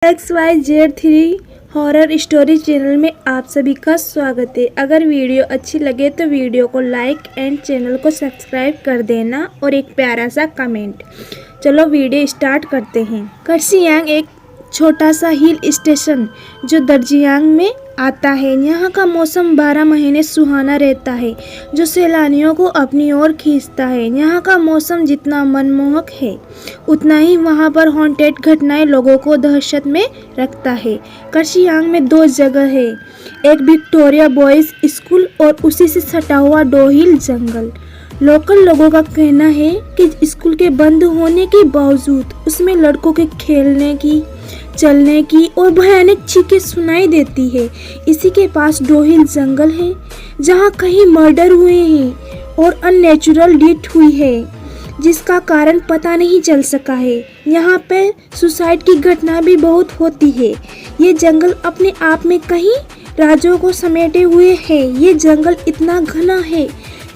XYZ3 horror story channel में आप सभी का स्वागत है। अगर वीडियो अच्छी लगे तो वीडियो को लाइक एंड चैनल को सब्सक्राइब कर देना और एक प्यारा सा कमेंट। चलो वीडियो स्टार्ट करते हैं। कर्सियांग एक छोटा सा हिल स्टेशन जो दार्जिलिंग में आता है। यहाँ का मौसम 12 महीने सुहाना रहता है जो सैलानियों को अपनी ओर खींचता है। यहाँ का मौसम जितना मनमोहक है उतना ही वहाँ पर हॉन्टेड घटनाएं लोगों को दहशत में रखता है। कर्सियांग में 2 जगह है, एक विक्टोरिया बॉयज स्कूल और उसी से सटा हुआ डोहिल जंगल। लोकल लोगों का कहना है कि स्कूल के बंद होने के बावजूद उसमें लड़कों के खेलने की, चलने की और भयानक चीखें सुनाई देती है। इसी के पास डोहिल जंगल है जहाँ कहीं मर्डर हुए हैं और अननेचुरल डेथ हुई है जिसका कारण पता नहीं चल सका है। यहाँ पे सुसाइड की घटना भी बहुत होती है। ये जंगल अपने आप में कई राज्यों को समेटे हुए है। ये जंगल इतना घना है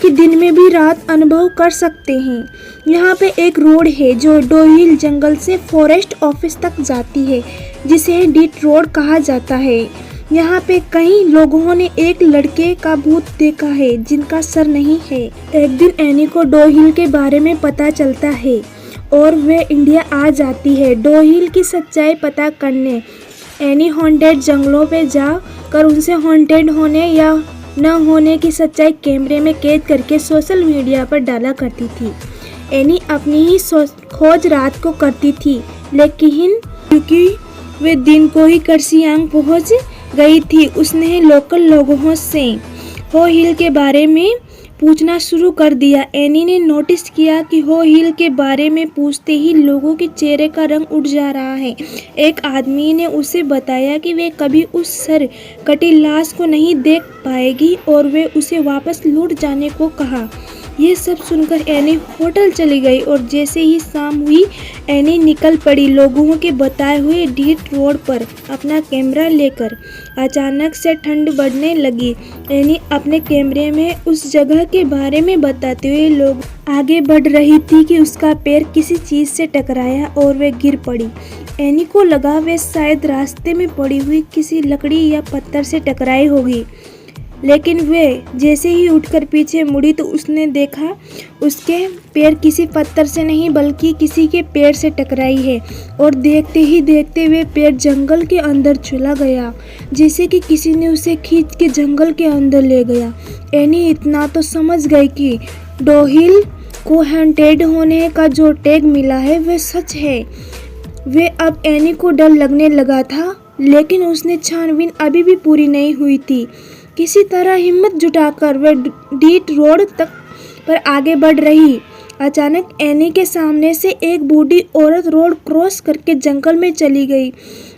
कि दिन में भी रात अनुभव कर सकते हैं। यहाँ पे एक रोड है जो डोहिल जंगल से फॉरेस्ट ऑफिस तक जाती है जिसे डीट रोड कहा जाता है। यहाँ पे कई लोगों ने एक लड़के का भूत देखा है जिनका सर नहीं है। एक दिन एनी को डोहिल के बारे में पता चलता है और वे इंडिया आ जाती है डोहिल की सच्चाई पता करने। एनी हॉन्टेड जंगलों पे जाकर उनसे हॉन्टेड होने या न होने की सच्चाई कैमरे में कैद करके सोशल मीडिया पर डाला करती थी। एनी अपनी ही खोज रात को करती थी, लेकिन क्योंकि वे दिन को ही कर्सियांग पहुंच गई थी, उसने लोकल लोगों से हो हिल के बारे में पूछना शुरू कर दिया। एनी ने नोटिस किया कि हो हिल के बारे में पूछते ही लोगों के चेहरे का रंग उड़ जा रहा है। एक आदमी ने उसे बताया कि वे कभी उस सर कटी लाश को नहीं देख पाएगी और वे उसे वापस लौट जाने को कहा। ये सब सुनकर एनी होटल चली गई और जैसे ही शाम हुई एनी निकल पड़ी लोगों के बताए हुए डीट रोड पर अपना कैमरा लेकर। अचानक से ठंड बढ़ने लगी। एनी अपने कैमरे में उस जगह के बारे में बताते हुए लोग आगे बढ़ रही थी कि उसका पैर किसी चीज से टकराया और वे गिर पड़ी। एनी को लगा वे शायद रास्ते में पड़ी हुई किसी लकड़ी या पत्थर से टकराई होगी, लेकिन वे जैसे ही उठकर पीछे मुड़ी तो उसने देखा उसके पैर किसी पत्थर से नहीं बल्कि किसी के पैर से टकराई है और देखते ही देखते वे पैर जंगल के अंदर चला गया, जैसे कि किसी ने उसे खींच के जंगल के अंदर ले गया। एनी इतना तो समझ गई कि डोहिल को हॉन्टेड होने का जो टैग मिला है वह सच है। वे अब एनी को डर लगने लगा था, लेकिन उसने छानबीन अभी भी पूरी नहीं हुई थी। किसी तरह हिम्मत जुटाकर वह डीट रोड तक पर आगे बढ़ रही। अचानक एनी के सामने से एक बूढ़ी औरत रोड क्रॉस करके जंगल में चली गई।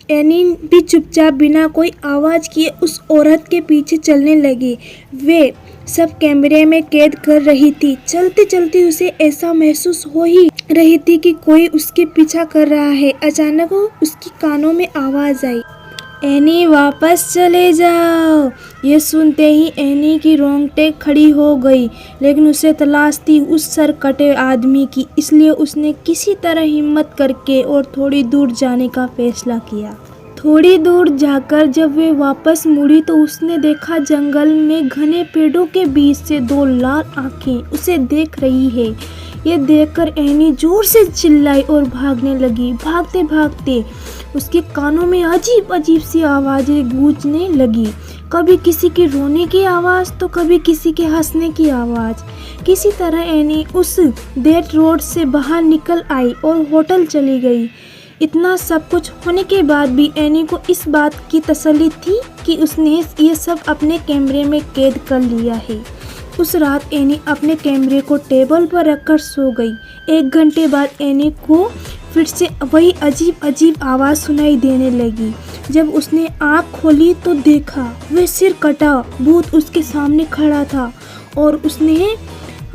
एनी भी चुपचाप बिना कोई आवाज किए उस औरत के पीछे चलने लगी। वे सब कैमरे में कैद कर रही थी। चलते चलते उसे ऐसा महसूस हो ही रही थी कि कोई उसके पीछा कर रहा है। अचानक उसकी कानों में आवाज आई, एनी वापस चले जाओ। ये सुनते ही एनी की रोंगटे खड़ी हो गई, लेकिन उसे तलाश थी उस सर कटे आदमी की, इसलिए उसने किसी तरह हिम्मत करके और थोड़ी दूर जाने का फैसला किया। थोड़ी दूर जाकर जब वे वापस मुड़ी तो उसने देखा जंगल में घने पेड़ों के बीच से 2 लाल आंखें उसे देख रही है। ये देखकर एनी जोर से चिल्लाई और भागने लगी। भागते भागते उसके कानों में अजीब अजीब सी आवाजें गूंजने लगी, कभी किसी के रोने की आवाज़ तो कभी किसी के हंसने की आवाज़। किसी तरह एनी उस डेट रोड से बाहर निकल आई और होटल चली गई। इतना सब कुछ होने के बाद भी एनी को इस बात की तसल्ली थी कि उसने ये सब अपने कैमरे में कैद कर लिया है। उस रात एनी अपने कैमरे को टेबल पर रखकर सो गई। 1 घंटे बाद एनी को फिर से वही अजीब अजीब आवाज़ सुनाई देने लगी। जब उसने आँख खोली तो देखा वह सिर कटा भूत उसके सामने खड़ा था और उसने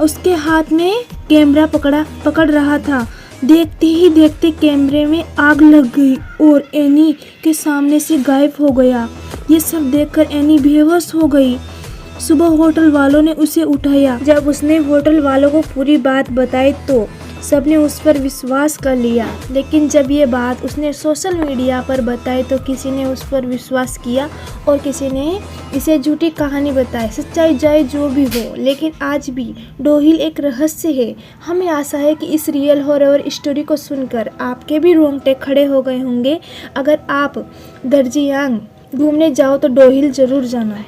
उसके हाथ में कैमरा पकड़ रहा था। देखते ही देखते कैमरे में आग लग गई और एनी के सामने से गायब हो गया। ये सब देखकर एनी बेहोश हो गई। सुबह होटल वालों ने उसे उठाया। जब उसने होटल वालों को पूरी बात बताई तो सबने उस पर विश्वास कर लिया, लेकिन जब ये बात उसने सोशल मीडिया पर बताई तो किसी ने उस पर विश्वास किया और किसी ने इसे झूठी कहानी बताई। सच्चाई चाहे जो भी हो, लेकिन आज भी डोहिल एक रहस्य है। हमें आशा है कि इस रियल हॉरर स्टोरी को सुनकर आपके भी रोंगटे खड़े हो गए होंगे। अगर आप दार्जिलिंग घूमने जाओ तो डोहिल ज़रूर जाना है।